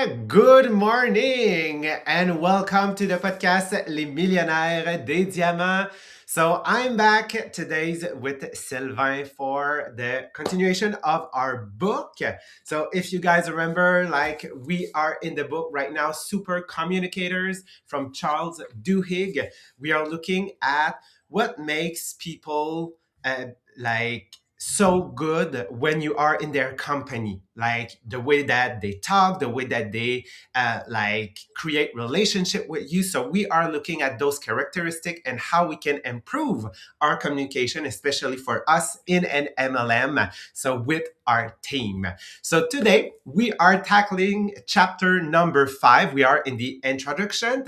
Good morning and welcome to the podcast Les Millionnaires des Diamants. So I'm back today with Sylvain for the continuation of our book. So if you guys remember, we are in the book right now, Supercommunicators from Charles Duhigg. We are looking at what makes people like so good when you are in their company, like the way that they talk, the way that they create relationship with you. So we are looking at those characteristics and how we can improve our communication, especially for us in an MLM, so with our team. So today we are tackling chapter number 5. We are in the introduction,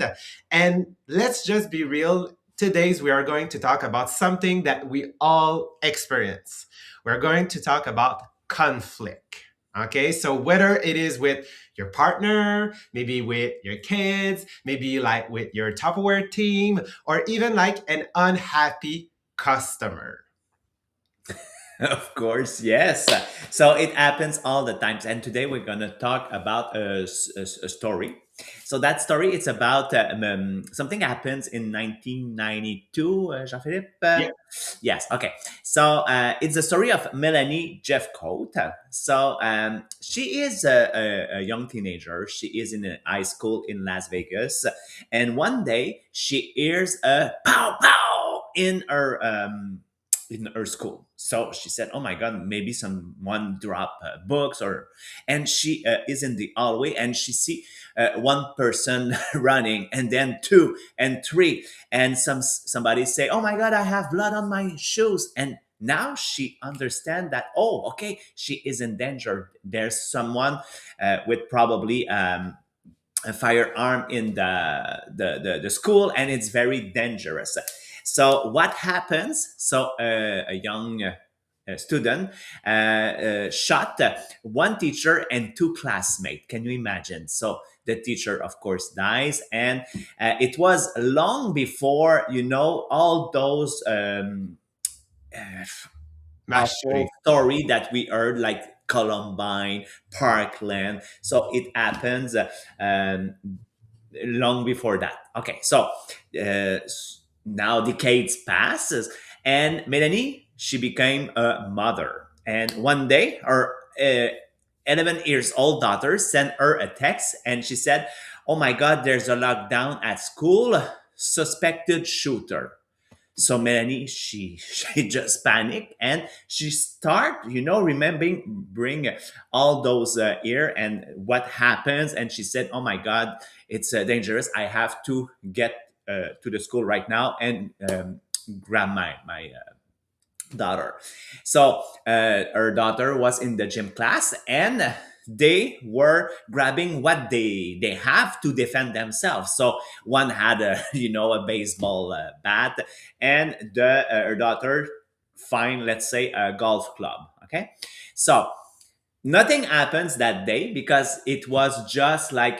and let's just be real. Today's we are going to talk about something that we all experience. We're going to talk about conflict. Okay, so whether it is with your partner, maybe with your kids, maybe like with your Tupperware team, or even like an unhappy customer. Of course, yes. So it happens all the times. And today we're going to talk about a story. So that story, it's about something happens in 1992, Jean-Philippe. Yeah. Yes, okay. So it's the story of Melanie Jeffcoat. So she is a young teenager. She is in a high school in Las Vegas. And one day she hears a pow pow in her school. So she said, "Oh my God, maybe someone dropped books," and she is in the hallway and she see one person running, and then two and three, and somebody say, "Oh my God, I have blood on my shoes," and now she understand that, oh, okay, she is in danger. There's someone with probably a firearm in the school, and it's very dangerous. So what happens? So a young student shot one teacher and two classmates. Can you imagine? So the teacher, of course, dies, and it was long before all those Mass awful shooting. story that we heard, like Columbine, Parkland. So it happens long before that. Okay, so now decades passes, and Melanie, she became a mother, and one day her 11 years old daughter sent her a text, and she said, "Oh my God, there's a lockdown at school, suspected shooter." So Melanie, she just panicked, and she start, remembering bring all those here and what happens, and she said, "Oh my God, it's dangerous. I have to get to the school right now and grab my daughter." So her daughter was in the gym class, and they were grabbing what they have to defend themselves. So one had a a baseball bat, and the her daughter find, let's say, a golf club. Okay, so nothing happens that day because it was just like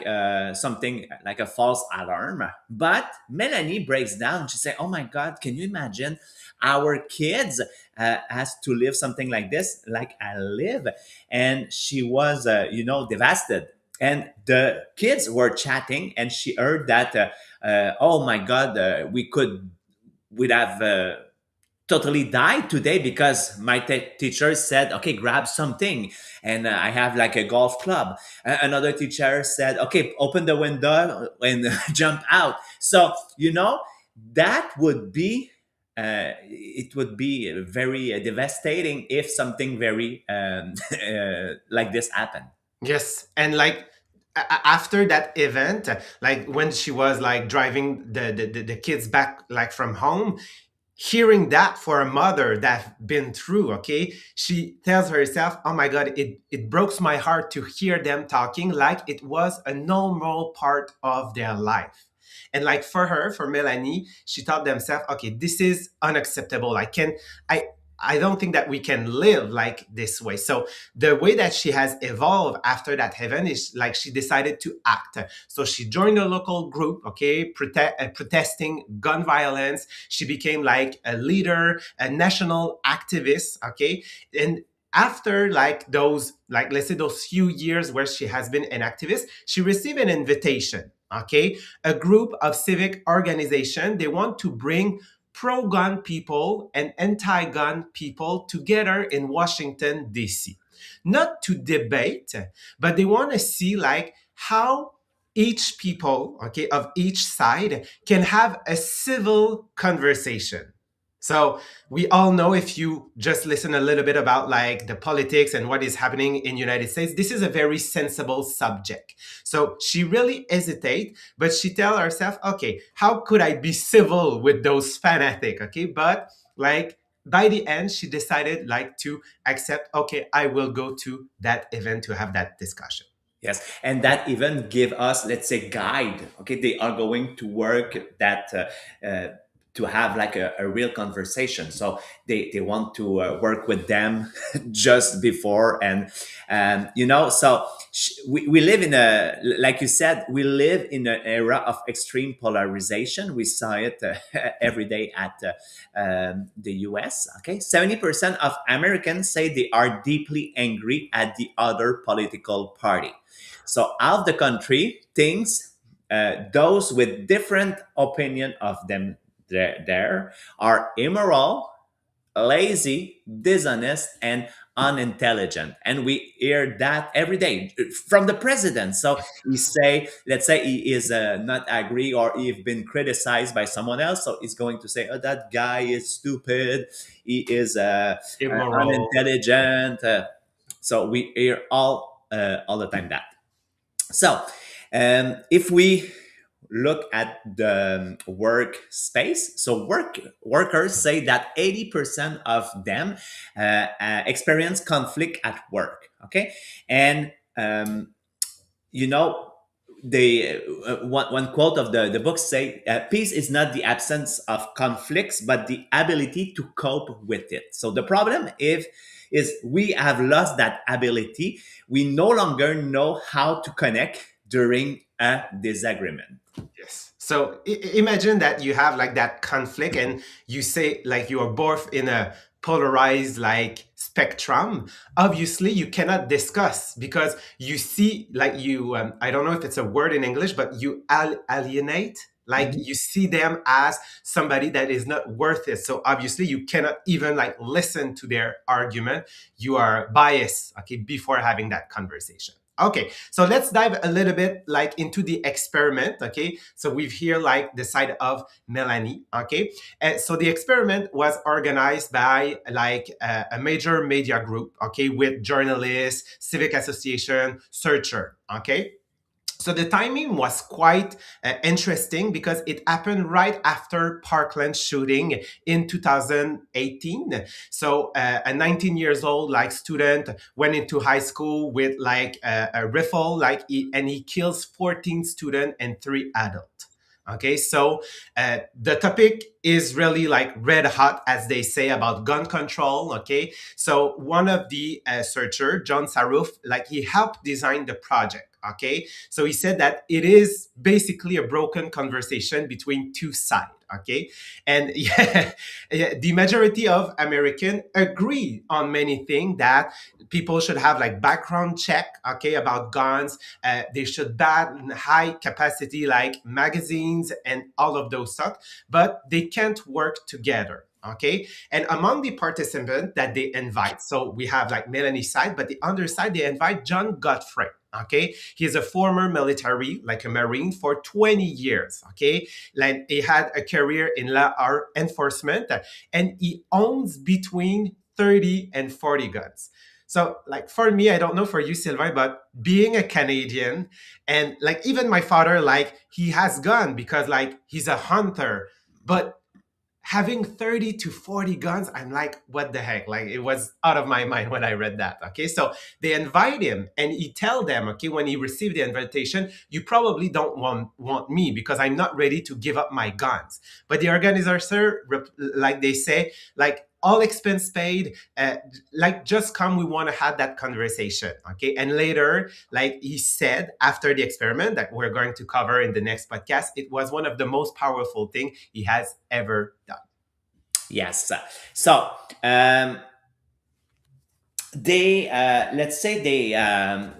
something like a false alarm. But Melanie breaks down. She said, "Oh my God, can you imagine our kids has to live something like this, like I live?" And she was, devastated. And the kids were chatting, and she heard that, "Oh my God, we'd have totally died today because my teacher said, okay, grab something, and I have like a golf club." Another teacher said, "Okay, open the window and jump out." So that would be it would be very devastating if something very like this happened. Yes, and after that event, like when she was like driving the kids back like from home, hearing that for a mother that been through, okay, she tells herself, "Oh my God, it breaks my heart to hear them talking like it was a normal part of their life." And like for her, for Melanie, she thought themselves, "Okay, this is unacceptable. I I don't think that we can live like this way." So the way that she has evolved after that event is like she decided to act. So she joined a local group, okay, protesting gun violence. She became like a leader, a national activist, okay, and after like those, like let's say those few years where she has been an activist, she received an invitation. Okay, a group of civic organization, they want to bring pro-gun people and anti-gun people together in Washington D.C., not to debate, but they want to see like how each people, okay, of each side can have a civil conversation. So we all know, if you just listen a little bit about like the politics and what is happening in United States, this is a very sensible subject. So she really hesitate, but she tell herself, okay, how could I be civil with those fanatic? Okay, but like by the end, she decided like to accept, okay, I will go to that event to have that discussion. Yes, and that even give us, let's say, guide. Okay, they are going to work that to have like a real conversation. So they want to work with them just before, and so we live in a, like you said, we live in an era of extreme polarization. We saw it every day at the U.S. Okay, 70% of Americans say they are deeply angry at the other political party. So out of the country, things those with different opinion of them there are immoral, lazy, dishonest, and unintelligent. And we hear that every day from the president. So he say, let's say he is not agree or he's been criticized by someone else. So he's going to say, oh, that guy is stupid. He is Immoral. unintelligent. So we hear all the time that. So, if we look at the workspace, so workers say that 80% of them experience conflict at work. Okay, and you know they one quote of the book say peace is not the absence of conflicts but the ability to cope with it. So the problem if is we have lost that ability. We no longer know how to connect during a disagreement. Yes. So imagine that you have like that conflict, and you say like you are both in a polarized like spectrum. Obviously, you cannot discuss because you see like you, I don't know if it's a word in English, but you alienate. Like Mhm. you see them as somebody that is not worth it. So obviously you cannot even like listen to their argument. You are biased, okay, before having that conversation. Okay, so let's dive a little bit like into the experiment. Okay, so we've here like the side of Melanie. Okay, and so the experiment was organized by like a major media group. Okay, with journalists, civic association, searcher. Okay, so the timing was quite interesting because it happened right after Parkland shooting in 2018. So a 19 years old like student went into high school with like a rifle, like and he kills 14 students and 3 adults. Okay, so the topic is really like red hot, as they say, about gun control. Okay, so one of the searcher, John Saruf, like he helped design the project. Okay, so he said that it is basically a broken conversation between two sides. Okay, and yeah, yeah, the majority of American agree on many things, that people should have like background check, okay, about guns. They should ban high capacity like magazines and all of those stuff, but they can't work together. Okay, and among the participants that they invite, so we have like Melanie's side, but the other side they invite John Godfrey. Okay, he's a former military, like a Marine, for 20 years. Okay, like he had a career in law enforcement, and he owns between 30 and 40 guns. So, like for me, I don't know for you, Sylvain, but being a Canadian, and like even my father, like he has gun because like he's a hunter, but having 30 to 40 guns, I'm like, what the heck? Like it was out of my mind when I read that. Okay, so they invite him and he tell them, okay, when he received the invitation, you probably don't want me because I'm not ready to give up my guns. But the organizer, like they say, like all expense paid, like just come, we want to have that conversation. Okay, and later, like he said after the experiment that we're going to cover in the next podcast, it was one of the most powerful thing he has ever done. Yes. So, um, they let's say they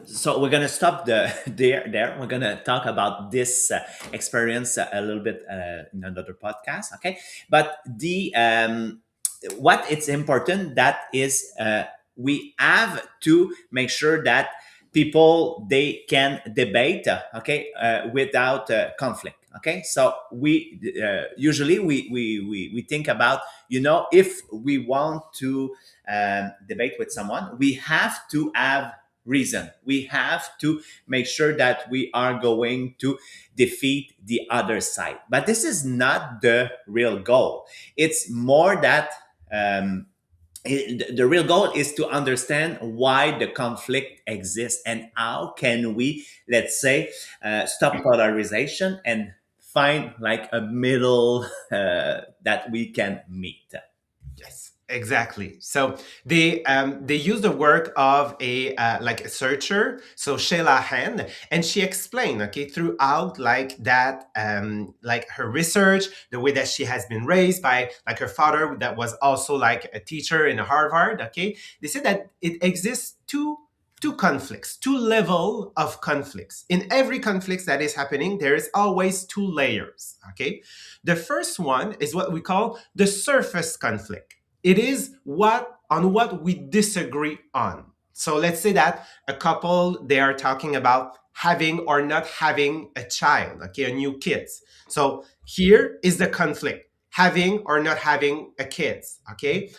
so we're gonna stop there we're gonna talk about this experience a little bit in another podcast, okay? But the what it's important that is we have to make sure that people they can debate, okay, without conflict, okay? So we usually we think about, you know, if we want to debate with someone, we have to have reason. We have to make sure that we are going to defeat the other side. But this is not the real goal. It's more that the real goal is to understand why the conflict exists and how can we, let's say, stop polarization and find like a middle that we can meet. Yes, exactly. So they use the work of a like a searcher, so Sheila Hand, and she explained, okay, throughout like that like her research, the way that she has been raised by like her father that was also like a teacher in Harvard. Okay, they said that it exists two conflicts, two level of conflicts. In every conflict that is happening, there is always two layers. Okay, the first one is what we call the surface conflict. It is what we disagree on. So let's say that a couple they are talking about having or not having a child, okay, a new kids. So here is the conflict: having or not having a kids, okay?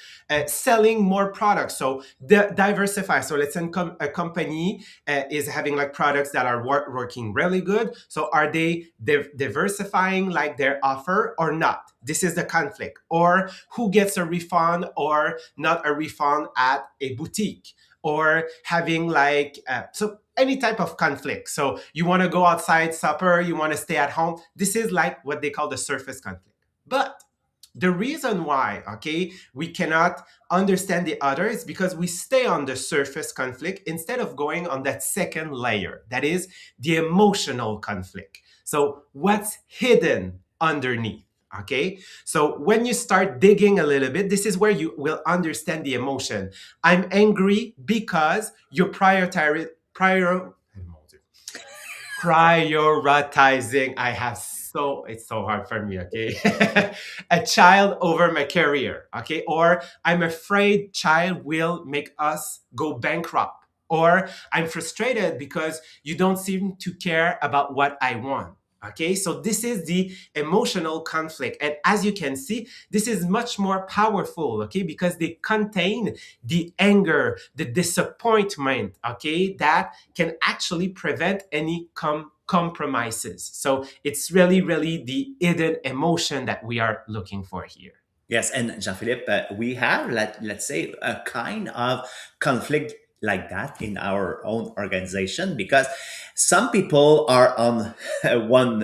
Selling more products, so diversify. So let's say a company is having like products that are working really good. So are they diversifying like their offer or not? This is the conflict. Or who gets a refund or not a refund at a boutique, or having like so any type of conflict. So you want to go outside supper, you want to stay at home. This is like what they call the surface conflict. But the reason why, okay, we cannot understand the other is because we stay on the surface conflict instead of going on that second layer, that is the emotional conflict. So what's hidden underneath? Okay, so when you start digging a little bit, this is where you will understand the emotion. I'm angry because you're prioritizing. I have so it's so hard for me, okay? A child over my career, okay? Or I'm afraid child will make us go bankrupt. Or I'm frustrated because you don't seem to care about what I want. Okay, so this is the emotional conflict. And as you can see, this is much more powerful, okay, because they contain the anger, the disappointment, okay, that can actually prevent any compromises. So it's really, really the hidden emotion that we are looking for here. Yes, and Jean-Philippe, we have, let's say, a kind of conflict like that in our own organization because some people are on one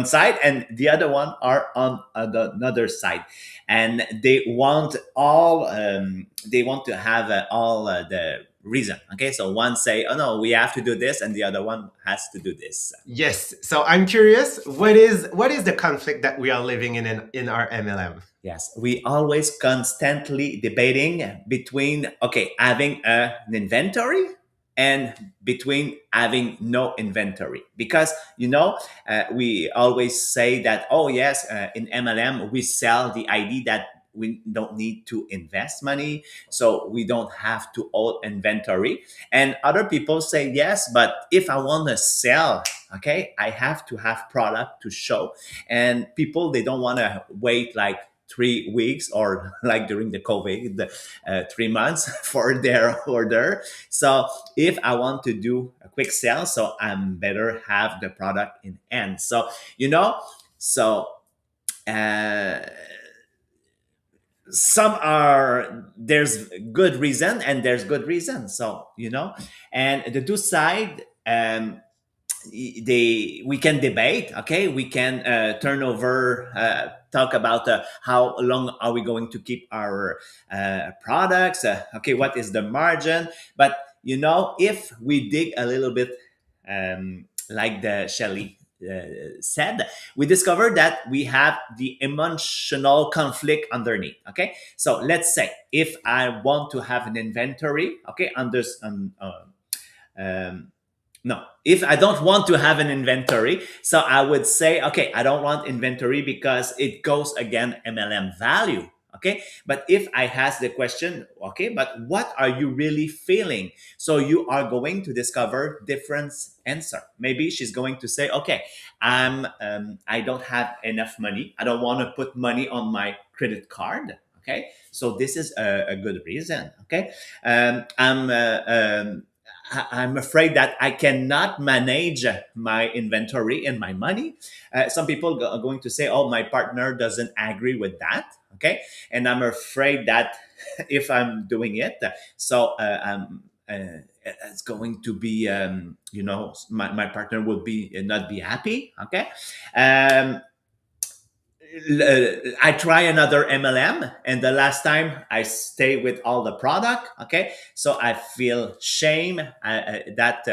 side and the other one are on another side, and they want to have all the reason. Okay, so one say, "Oh no, we have to do this," and the other one has to do this. Yes. So I'm curious, what is the conflict that we are living in our MLM? Yes, we always constantly debating between okay having an inventory and between having no inventory because you know we always say that oh yes in MLM we sell the idea that we don't need to invest money so we don't have to hold inventory, and other people say yes but if I want to sell, okay, I have to have product to show, and people they don't want to wait like 3 weeks or like during the COVID, 3 months for their order. So if I want to do a quick sale, so I'm better have the product in hand. So you know, so uh, some are there's good reason and there's good reason. So you know, and the two side. They we can debate, okay, we can turn over talk about how long are we going to keep our products, okay, what is the margin, but you know if we dig a little bit like the Shelly. said, we discover that we have the emotional conflict underneath. Okay, so let's say if I want to have an inventory, okay, um, no, if I don't want to have an inventory, so I would say, okay, I don't want inventory because it goes against MLM value. Okay, but if I ask the question, okay, but what are you really feeling? So you are going to discover different answer. Maybe she's going to say, okay, I don't have enough money. I don't want to put money on my credit card. Okay, so this is a good reason. Okay, I'm I'm afraid that I cannot manage my inventory and my money. Some people are going to say, "Oh, my partner doesn't agree with that." Okay, and I'm afraid that if I'm doing it, so it's going to be, my partner will be not be happy. Okay, um, I try another MLM, and the last time I stay with all the product. Okay, so I feel shame that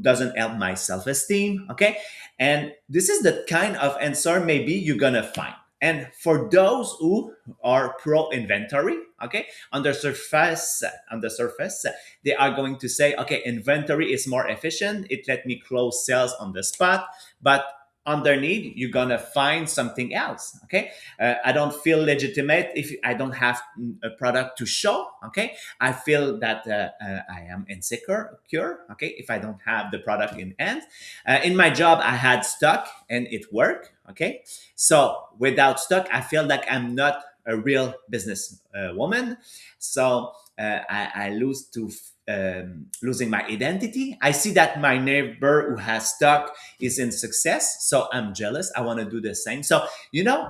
doesn't help my self esteem. Okay, and this is the kind of answer maybe you're gonna find. And for those who are pro inventory, okay, on the surface, they are going to say, okay, inventory is more efficient. It let me close sales on the spot, but underneath you're gonna find something else. Okay, I don't feel legitimate if I don't have a product to show. Okay, I feel that I am insecure, okay, if I don't have the product in hand. In my job I had stock and it worked. Okay, so without stock I feel like I'm not a real business woman. So I lose to losing my identity. I see that my neighbor who has stock is in success, so I'm jealous. I want to do the same. So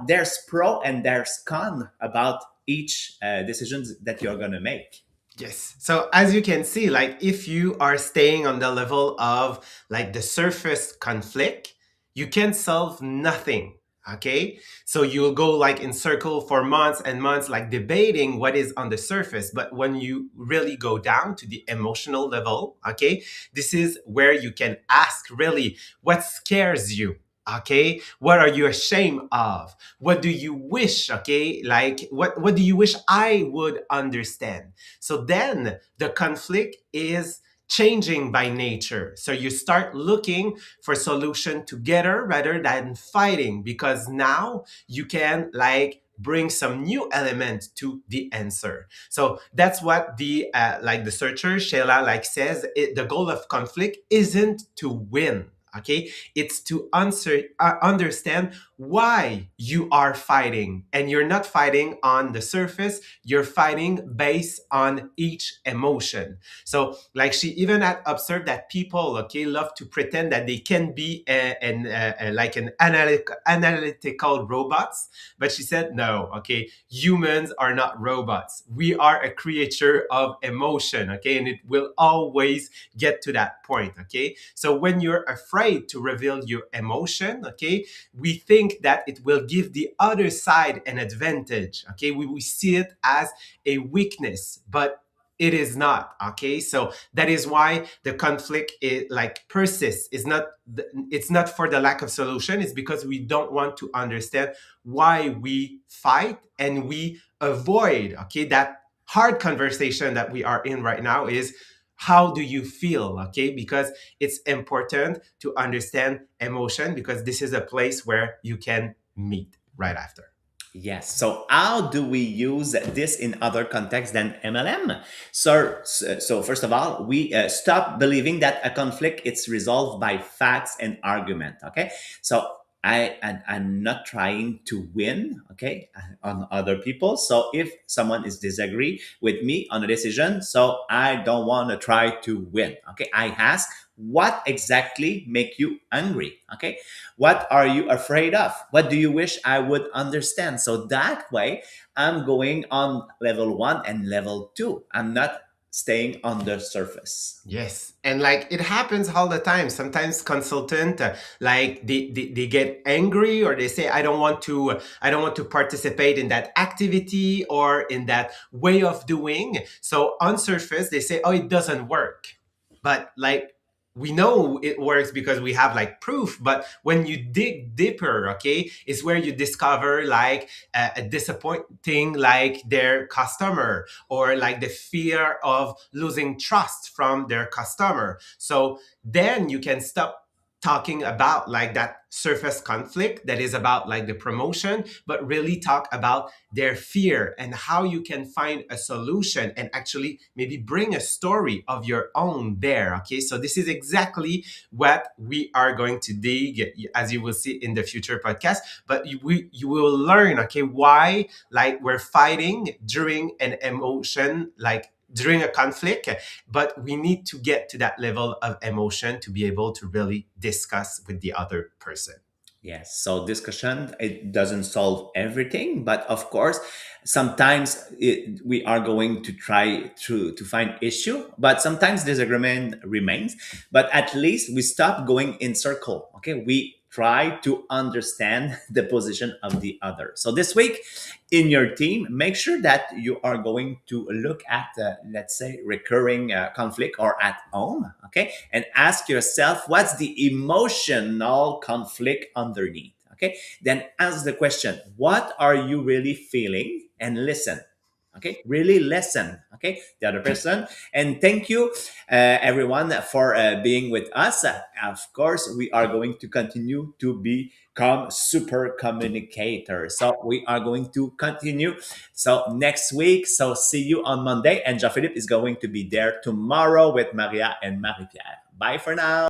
there's pro and there's con about each decisions that you're gonna make. Yes. So as you can see, like if you are staying on the level of like the surface conflict, you can solve nothing. Okay. So you'll go like in circle for months and months, like debating what is on the surface. But when you really go down to the emotional level, okay, this is where you can ask really what scares you. Okay. What are you ashamed of? What do you wish? Okay. Like what do you wish I would understand? So then the conflict is changing by nature. So you start looking for solution together rather than fighting, because now you can like bring some new element to the answer. So that's what the like the searcher Sheila like says. The goal of conflict isn't to win. Okay, it's to understand why you are fighting, and you're not fighting on the surface, you're fighting based on each emotion. So like she even had observed that people, okay, love to pretend that they can be like an analytical robots, but she said no. Okay, humans are not robots, we are a creature of emotion. Okay, and it will always get to that point. Okay, so when you're afraid to reveal your emotion, okay, we think that it will give the other side an advantage. Okay, we see it as a weakness, but it is not. Okay, so that is why the conflict is like persists. It's not for the lack of solution, it's because we don't want to understand why we fight, and we avoid, okay, that hard conversation that we are in right now is how do you feel. Okay, because it's important to understand emotion, because this is a place where you can meet right after. Yes. So how do we use this in other contexts than MLM? So first of all, we stop believing that a conflict it's resolved by facts and argument. Okay. So I'm not trying to win. Okay, on other people. So if someone is disagree with me on a decision, so I don't want to try to win. Okay. I ask what exactly make you angry. Okay, what are you afraid of? What do you wish I would understand? So that way, I'm going on level one and level two. I'm not staying on the surface. Yes, and like it happens all the time. Sometimes consultant like they get angry, or they say I don't want to participate in that activity or in that way of doing. So on surface they say, oh, it doesn't work. But like we know it works because we have like proof, but when you dig deeper, okay, is where you discover like a disappointing like their customer, or like the fear of losing trust from their customer. So then you can stop talking about like that surface conflict that is about like the promotion, but really talk about their fear and how you can find a solution and actually maybe bring a story of your own there. Okay, so this is exactly what we are going to dig, as you will see in the future podcast. But you will learn, okay, why like we're fighting during an emotion, like during a conflict, but we need to get to that level of emotion to be able to really discuss with the other person. Yes, so discussion, it doesn't solve everything, but of course, sometimes we are going to try to find issue, but sometimes disagreement remains. But at least we stop going in circle. Okay, we try to understand the position of the other. So this week in your team, make sure that you are going to look at, let's say, recurring conflict or at home. Okay, and ask yourself what's the emotional conflict underneath. Okay, then ask the question, what are you really feeling, and listen. Okay, really listen. Okay, the other person. And thank you, everyone, for being with us. Of course, we are going to continue to become super communicators. So we are going to continue. So next week, so see you on Monday. And Jean-Philippe is going to be there tomorrow with Maria and Marie-Pierre. Bye for now.